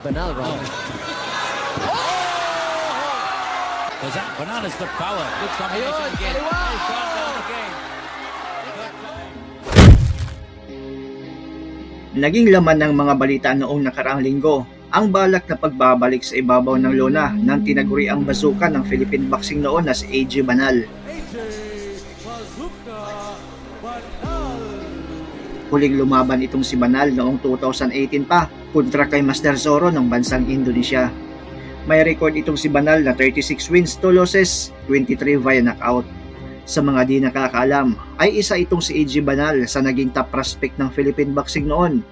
Banal wrong. Banal has got power. Good combination again. He's gone down again. Naging laman ng mga balita noong nakaraang linggo ang balak na pagbabalik sa ibabaw ng lona ng tinaguriang Bazooka ng Philippine boxing noon na si AJ Banal. Bazooka Banal. Huling lumaban itong si Banal noong 2018 pa kontra kay Master Zorro ng bansang Indonesia. May record itong si Banal na 36 wins, 2 losses, 23 via knockout. Sa mga di nakakaalam, ay isa itong si AJ Banal sa naging top prospect ng Philippine boxing noon.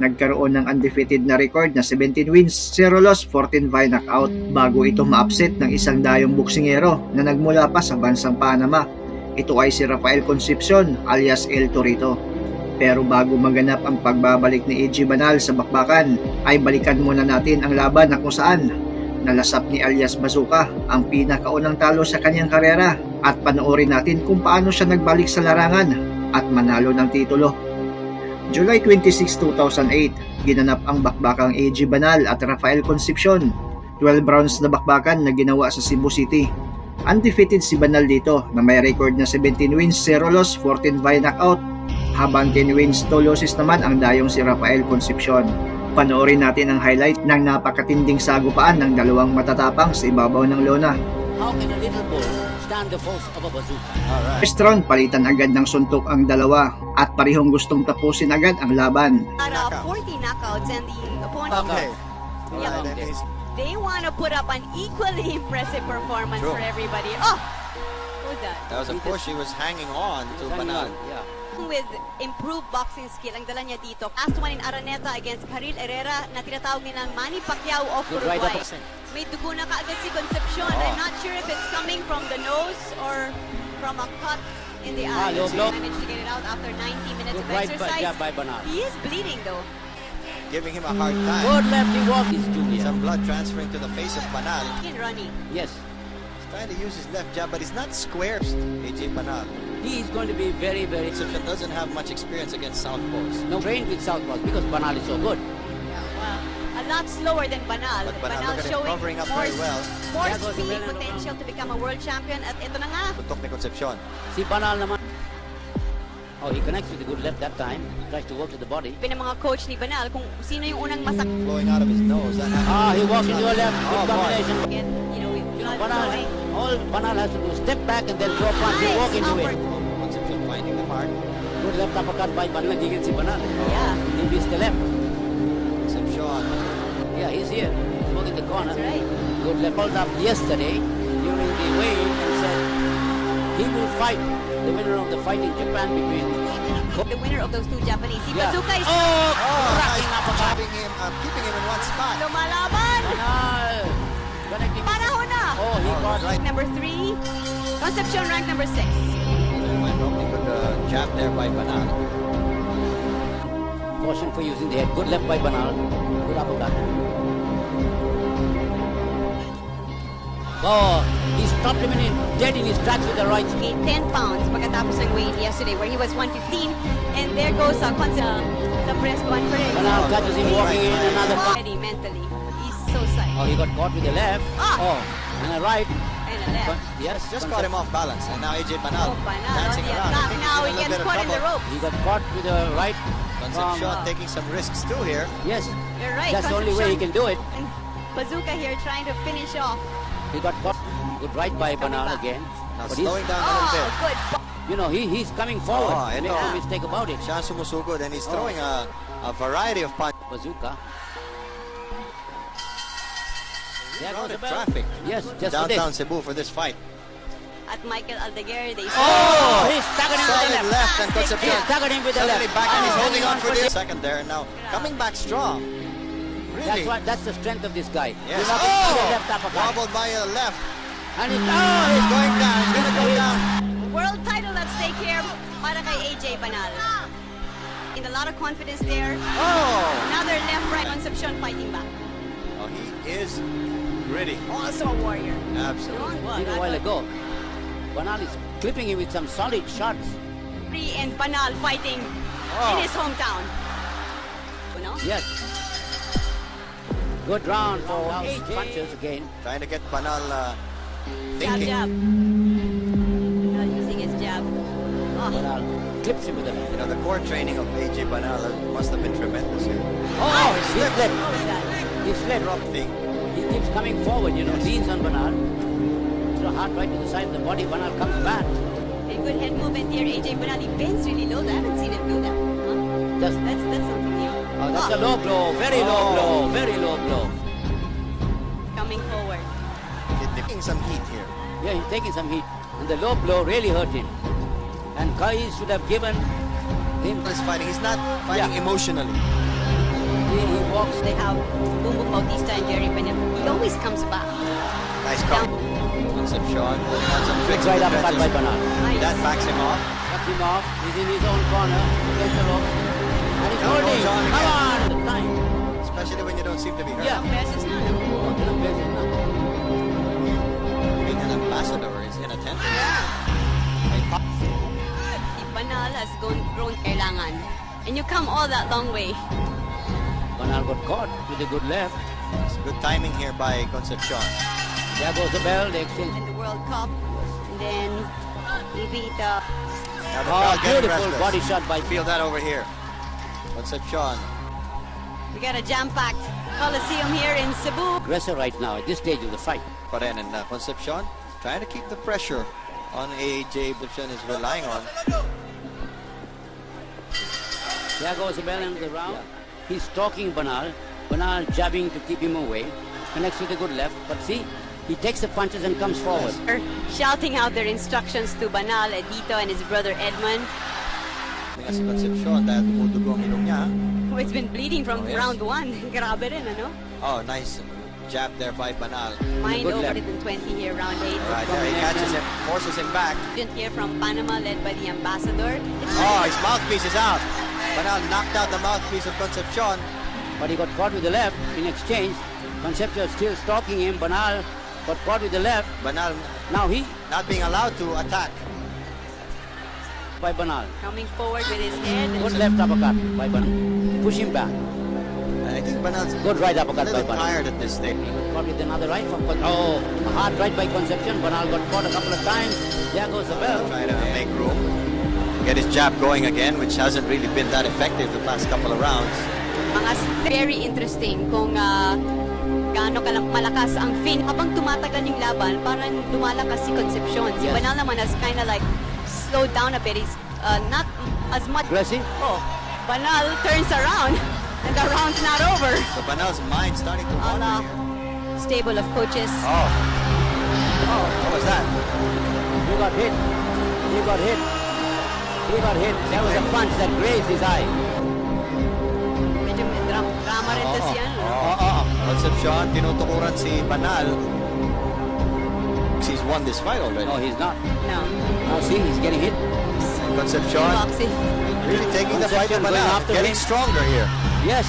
Nagkaroon ng undefeated na record na 17 wins, 0 loss, 14 via knockout bago ito ma-upset ng isang dayong boksingero na nagmula pa sa bansang Panama. Ito ay si Rafael Concepcion alias El Torito. Pero bago maganap ang pagbabalik ni AJ Banal sa bakbakan, ay balikan muna natin ang laban na kung saan nalasap ni Alyas Bazooka ang pinakaunang talo sa kanyang karera at panoorin natin kung paano siya nagbalik sa larangan at manalo ng titulo. July 26, 2008, ginanap ang bakbakang AJ Banal at Rafael Concepcion. 12 rounds na bakbakan na ginawa sa Cebu City. Undefeated si Banal dito na may record na 17 wins, 0 loss, 14 via knockout, habang 10 wins, 2 losses naman ang dayong si Rafael Concepcion. Panoorin natin ang highlight ng napakatinding sagupaan ng dalawang matatapang sa ibabaw ng lona. How can a little ball stand the force of a bazooka? First round, palitan agad ng suntok ang dalawa at parehong gustong tapusin agad ang laban. 40 knockouts and the opponent they want to put up an equally impressive performance for everybody. Oh, who's that? That was a push. He was hanging on to Banal. Yeah. With improved boxing skill ang dala niya dito. Last one in Araneta against Karil Herrera na tinatawag nilang Manny Pacquiao of Good right Uruguay. up. May dugo na kaagad si Concepcion. I'm not sure if it's coming from the nose or from a cut in the eye. low blow. He managed to get it out after 90 minutes Good of right exercise. by Banal. He is bleeding though. Giving him a hard time. Good lefty walk is Junior. Some blood transferring to the face of Banal. In running. Yes. He's trying to use his left jab, but he's not square. AJ Banal. He is going to be very, very Concepcion doesn't have much experience against southpaws. no trained with southpaws because Banal is so good. A lot slower than Banal. But Banal, look at him showing covering up more, very well. more That was a speed minute potential to become a world champion. At ito na nga. Tutok ni Concepcion. Si Banal naman. Oh, he connects with the good left that time. Tries to work to the body. Ng mga coach ni Banal kung sino yung unang masak. Flowing out of his nose. That happened. He walks into a left. Good Oh, boy. combination. Get, You know, Banal, all Banal has to do step back and then throw a punch and walk into it. Concepcion finding the mark. Good left uppercut by Banal. Nagiging si Banal. Yeah. He missed the left. Concepcion. Yeah, he's here. He's working the corner. That's right. Good left. Pulled up yesterday during the weigh and said he will fight the winner of the fight in Japan between The winner of those two Japanese. Si Yeah. Bazooka is Oh, cracking nice. uppercut. Keeping him in one spot. lumalaban. Banal. Connecting. Panahon na. Oh, he got right. Number 3. Concepcion ranked number 6. Might probably good jab there by Banal. caution for using the head. Good left by Banal. Good uppercut. Oh, he stopped him dead in his tracks with the right. Gained 10 pounds pagkatapos ng weigh-in yesterday where he was 115. And there goes the press one for him. Banal catches him walking in another punch. Ready mentally. He's so psyched. Oh, he got caught with the left. Ah! Oh, and a right. And a left. Yes, Just caught him off balance. And now AJ Banal Oh, Banal dancing on the around. I attack. think Now he he's in a little gets bit of caught in the trouble. ropes. He got caught with the right. Concepcion taking some risks too here. Yes, You're right. that's the only way he can do it. And Bazooka here trying to finish off. He got caught. Good right by Coming Banal back. again. Now But he's, slowing down a little Oh, bit. good. you know, he's coming forward. Oh, Make ito. no mistake about it. Siya ang sumusugod and he's throwing a variety of punches. Bazooka. There goes Crowded the bell. traffic Yes, just for this. downtown Cebu for this fight. At Michael Aldeguer, they Oh, he's staggered him with the Solid left. left and He Concepcion staggered him with the suddenly left. back and he's Oh, holding on for this. this second there and now coming back strong. Really? That's the strength of this guy. Yes. He's not with the Oh! left uppercut. Wobbled by a left. And he's, He's going down. He's going to go down. world title at stake here para kay AJ Banal. In a lot of confidence there. Oh! Another left-right Concepcion fighting back. Oh, he is gritty. Also a warrior. Absolutely. did a while ago. Banal is clipping him with some solid shots. Free and Banal fighting in Oh. his hometown. You know? Yes. Good round for AJ. Punches again. Trying to get Banal Jab, thinking. jab. Not using his jab. Oh, Banal clips him with the left. You know, the core training of AJ Banal must have been tremendous here. Oh, he slipped. what was that? He slipped. Drop thing. He keeps coming forward, you know, leans on Banal. So hard right to the side of the body, Banal comes back. A good head movement here. AJ Banal, he bends really low. I haven't seen him do that. Huh? Just, That's something new. that's a low blow, very low blow, very low blow. Coming forward. Taking some heat here. Yeah, he's taking some heat. And the low blow really hurt him. And Kai should have given him, He's fighting. He's not fighting Yeah. emotionally. he walks. They have Bumbo Bautista and Jerry Pena. He always comes back. Nice count. Concepcion on some tricks in Right the uppercut by trenches. Banal. Nice. That backs him off. Cut him off. He's in his own corner. Against the ropes. And he's Elbows holding. on Come again. on! The time. Especially when you don't seem to be hurt. Yeah. Ilang beses na, no? Oh, ilang beses na. Being an ambassador is inattentive. Si Banal has grown kailangan. And you come all that long way. Banal got caught with a good left. It's good timing here by Concepcion. There goes the bell. They exchange. And the World Cup. And then he beat Now the Oh, crowd getting beautiful restless. body shot by Feel that over here. Concepcion. we got a jam-packed Coliseum here in Cebu. aggressor right now at this stage of the fight. Pa rin, and Concepcion trying to keep the pressure on AJ. Concepcion is relying on. There goes the bell in the round. He's stalking Banal. Banal jabbing to keep him away. Connects with a good left. But see, he takes the punches and comes forward. Shouting out their instructions to Banal, Edito, and his brother Edmond, Si Concepcion dahil dumudugo ang ilong niya. who has been bleeding from Oh, yes. round 1. Grabe rin, ano? Oh, nice jab there by Banal. Mind Good over left. it in 20 here, round 8. Right there, he catches him, forces him back. Student here from Panama, led by the ambassador. Oh, his mouthpiece is out. Banal knocked out the mouthpiece of Concepcion. But he got caught with the left in exchange. Concepcion still stalking him. Banal got caught with the left. Banal Now he not being allowed to attack. by Banal. Coming forward with his head. Good left uppercut by Banal. Push him back. And I think Banal's Good right a uppercut by little Banal. tired at this stage. Caught with another right from Oh, a hard right by Concepcion. Banal got caught a couple of times. There goes the bell. Trying to make room. Get his jab going again, which hasn't really been that effective the past couple of rounds. Mga very interesting kung gaano malakas ang fin. Habang tumatagal yung laban, parang lumalakas si Concepcion. Si Yes. Banal naman has kind of like slowed down a bit. He's not as much. Aggressive. Oh, Banal turns around and the round's not over. So Banal's mind starting to wander Ala, here. stable of coaches. Oh, what was that? He got hit. He got hit. He got hit. There was a punch that grazed his eye. Medyo may drama rin to siya. Concepcion, tinutukuran si Banal. He's won this fight already. No, he's not. No. Now see, he's getting hit. And Concepcion Boxing. really taking the fight to Concepcion going Banal, after getting him. stronger here. Yes.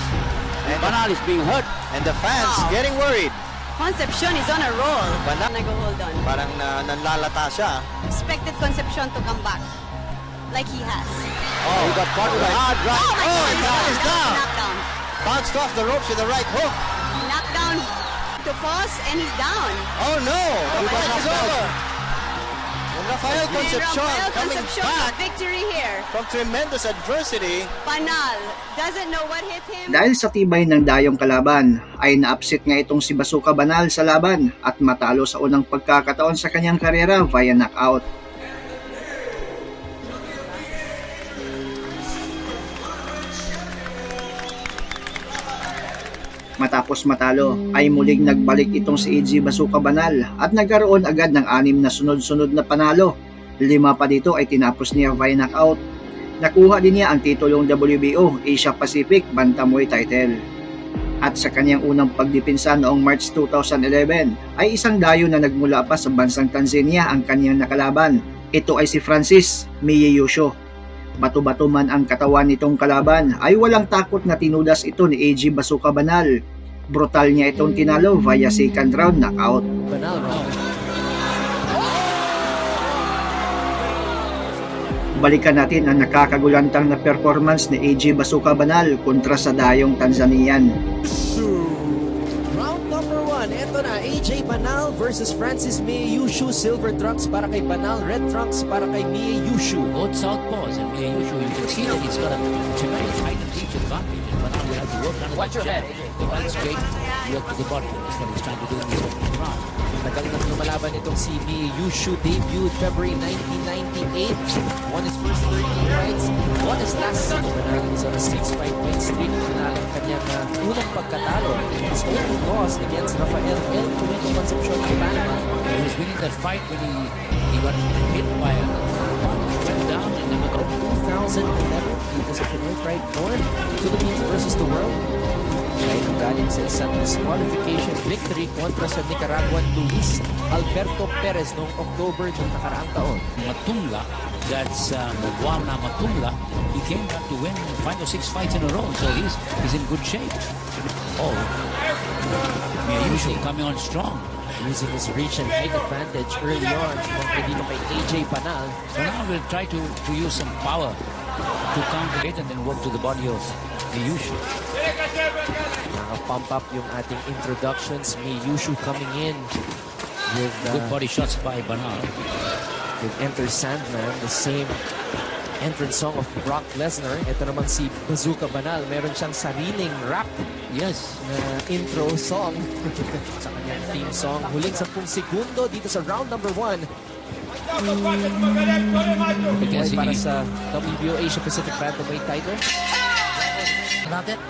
And Banal is being hurt. And the fans Wow. getting worried. Concepcion is on a roll. Banal. Nag-hold on. Parang nanlalata siya. Expected Concepcion to come back. Like he has. He got caught with a hard right. Oh my God! and that is down. Knockdown. Bounced off the ropes with the right hook. Knockdown to pause and he's down. Oh no! The my fight is God. over. And Rafael Concepcion Rafael coming Concepcion, back victory here. from tremendous adversity. Banal doesn't know what hit him. Dahil sa tibay ng dayong kalaban, ay na-upset nga itong si Bazooka Banal sa laban at matalo sa unang pagkakataon sa kanyang karera via knockout. Matapos matalo ay muling nagbalik itong si AJ Bazooka Banal at nagkaroon agad ng 6 na sunod-sunod na panalo. 5 pa dito ay tinapos niya via knockout. Nakuha din niya ang titulong WBO Asia Pacific Bantamweight title. At sa kanyang unang pagdipinsa noong March 2011 ay isang dayo na nagmula pa sa bansang Tanzania ang kanyang nakalaban. Ito ay si Francis Miyeyusho. Bato-bato man ang katawan nitong kalaban ay walang takot na tinudas ito ni AJ Bazooka Banal. Brutal niya itong tinalo via second round knockout. Banal round. Balikan natin ang nakakagulantang na performance ni AJ Bazooka Banal kontra sa dayong Tanzanian. 1. Ito na, AJ Banal versus Francis Miyeyusho. Silver trunks para kay Banal, red trunks para kay Miyeyusho. Both southpaws, and Miyeyusho, you can see that he's got a tremendous height and reach advantage. And Banal will have to work on it. Watch your head, AJ. The ball straight, work to the body. That's what he's trying to do in this opening round. Tagal na lumalaban itong si Miyeyusho. Debuted February 1998. Won his first 13 fights. Won his last 6. Banal is on a 6-fight win streak. Nanalo ang kanyang unang pagkatalo. His only loss against Rafael El Tuwito Concepcion of Panama. He was winning that fight when he got hit by a punch, went down, and then got 2011, dito sa Pinoy Pride 4, Philippines versus the world. Siya ay galing sa isang disqualification victory kontra sa Nicaraguan Luis Alberto Perez noong October ng nakaraang taon. Matunga, that's Moguana Matunga, he came back to win 5 or 6 fights in a row, so he's in good shape. Oh, Miyeyusho coming on strong. Using his reach and height advantage early on, sumangkay dito kay AJ Banal. Banal will try to use some power to counter it and then work to the body of Miyeyusho. Naka-pump up yung ating introductions. Miyeyusho coming in with Good body shots by Banal. with Enter Sandman, the same entrance song of Brock Lesnar. Ito naman si Bazooka Banal. Meron siyang sariling rap Yes. na intro song sa kanyang theme song. Huling 10 segundo dito sa round number 1. Because Para he, sa WBO Asia Pacific Bantamweight title. not that.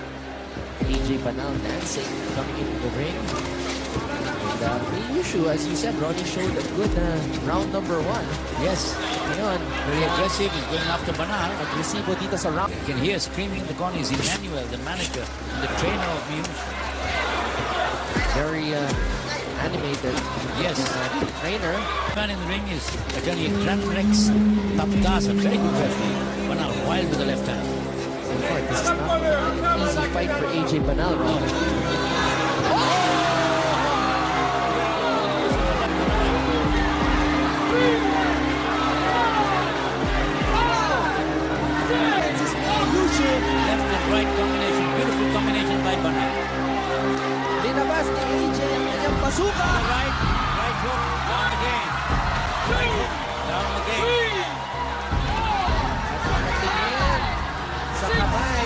AJ Banal dancing, coming into the ring. And Miyeyusho, as you said, Ronnie showed a good round number 1. Yes. Ngayon, Very aggressive. He's going after Banal. agresibo dito sa round. You can hear screaming in the corner is Emmanuel, the manager, the trainer of Miyeyusho. Very animated. Yes. Trainer. Man in the ring is attorney Grant Rex Taptas, a very good referee. Banal wild with the left hand. So far, this is not an easy fight for AJ Banal. No. Left and right combination, beautiful combination by Banal. Linabas ni AJ ang kanyang bazooka. Right hook, down again. Right hook, down again. Tingin sa kamay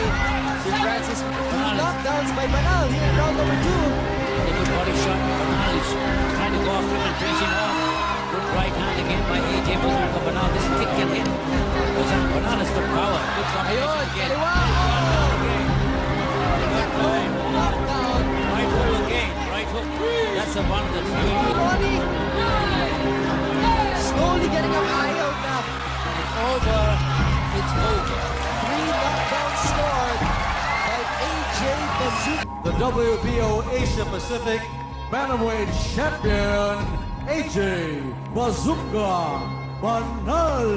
si Francis. Two knockdowns by Banal here in round number 2. A good body shot. Banal is trying to go after him and face him off. Good right hand again by AJ Bazooka. Banal, this kick can hit. Banal has got power. Good combination Ayun, again. kaliwa. Down again. Good time. Knockdown. Right hook again. Right hook. That's the one that's doing it. Ronnie. Slowly getting up high out now. It's over. It's over. 3 knockdowns scored by AJ Bazooka. The WBO Asia Pacific Bantamweight Champion, AJ Bazooka Banal.